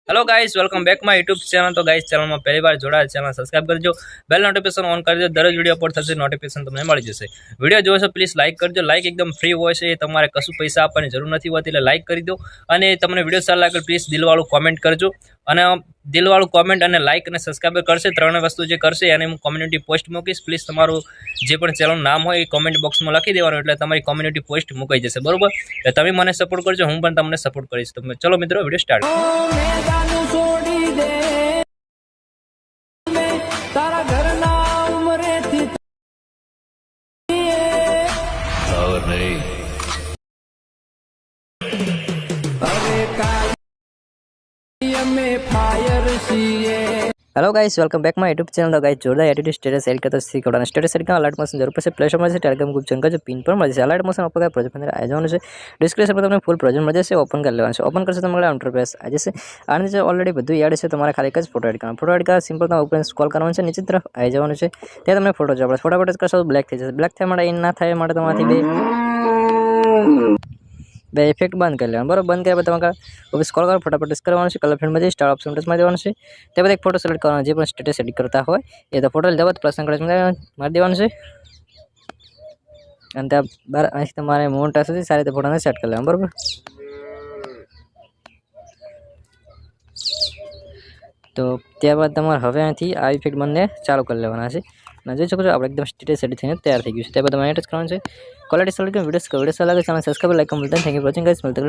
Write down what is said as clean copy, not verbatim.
Hello guys welcome back my YouTube channel. तो guys channel में पहली बार जोड़ा चैनल सब्सक्राइब करजो, बेल नोटिफिकेशन ऑन कर दो। दररोज वीडियो अपलोड थશે नोटिफिकेशन તમને મળી જશે। વિડિયો જોવો છો પ્લીઝ લાઈક કરજો। લાઈક એકદમ ફ્રી હોય છે, તમારે કશું પૈસા આપવાની જરૂર નથી હોતી, એટલે લાઈક કરી દો। અને તમને વિડિયો સારો લાગે પ્લીઝ દિલવાળું કોમેન્ટ કરજો। અને દિલવાળું કોમેન્ટ અને લાઈક અને સબસ્ક્રાઇબ કરશે, ત્રણ વસ્તુ જે કરશે એને હું કોમ્યુનિટી પોસ્ટ મૂકીશ। પ્લીઝ તમારું જે પણ ચેનલનું નામ હોય એ કોમેન્ટ બોક્સમાં લખી દેવાનું, એટલે તમારી કોમ્યુનિટી પોસ્ટ મુકાઈ જશે, બરોબર? એટલે તમે મને સપોર્ટ કરજો, હું પણ તમને સપોર્ટ કરીશ। તો ચલો મિત્રો વિડિયો સ્ટાર્ટ। તારા ઘરના ઉમરેથી और नहीं અરે કાયમે ફાયર છીએ। Hello guys welcome back my YouTube channel. तो गाइस जोरदार एटीट्यूड स्टेटस सेट करता શીખવાડવાના સ્ટેટસ સેટ કરવા અલર્ટ મોશન જરૂર પડશે। પ્લે સ્ટોરમાં છે ટેલિગ્રામ ગ્રુપ જોઈન કરજો, પિન પર મળી જશે। અલર્ટ મોશન ઓપન કરવા પ્રોજેક્ટ અંદર આવી જવાનું છે। ડિસ્ક્રિપ્શનમાં તમને ફૂલ પ્રોજેક્ટ મળી જશે, ઓપન કરી લેવાનું છે। ઓપન કરશો તમારે ઇન્ટરફેસ આવી જશે। આની નીચે ઓલરેડી બધું એડ છે, તમારે ખાલી એક જ ફોટો એડ કરવાનો। ફોટો એડ કરવા સિમ્પલ તમે ઉપર સ્ક્રોલ કરવાનું છે, નીચે તરફ આવી જવાનું છે। ત્યાં તમને ફોટો જોવા પડે, ફોટો એડ કરશો તો બ્લેક થઈ જશે। બ્લેક થવા માટે ના થાય માટે તમારાથી બે ઇફેક્ટ બંધ કરી લેવાનું, બરાબર? બંધ કર્યા પછી તમારે ઉપર સ્ક્રોલ કરો, ફટાફટ કરવાનું છે। કલર ફિલ્ડમાં જઈ સ્ટાર ઓપ્શન ટચમાં દેવાનું છે। તે પછી એક ફોટો સિલેક્ટ કરવાનો, જે પણ સ્ટેટસ એડિટ કરતા હોય એ તો ફોટો લીધા બાદ પ્લસ મારી દેવાનું છે। અને ત્યાં બાર અહીંથી તમારે મોટા સુધી સારી રીતે ફોટોને સેટ કરી લેવાનું, બરાબર? તો ત્યારબાદ તમારે હવે અહીંથી આ ઇફેક્ટ બંને ચાલુ કરી લેવાના છે। અને જોઈ શકો છો આપણે એકદમ સ્ટેટસ એડિટ થઈને તૈયાર થઈ ગયું છે। ત્યારબાદ તમારે એડ જ કરવાનું છે। ક્વોલિટી સિલેક્ટ કરી વિડીયો સારા લાગે channel subscribe like comment thank you for watching guys. મળતા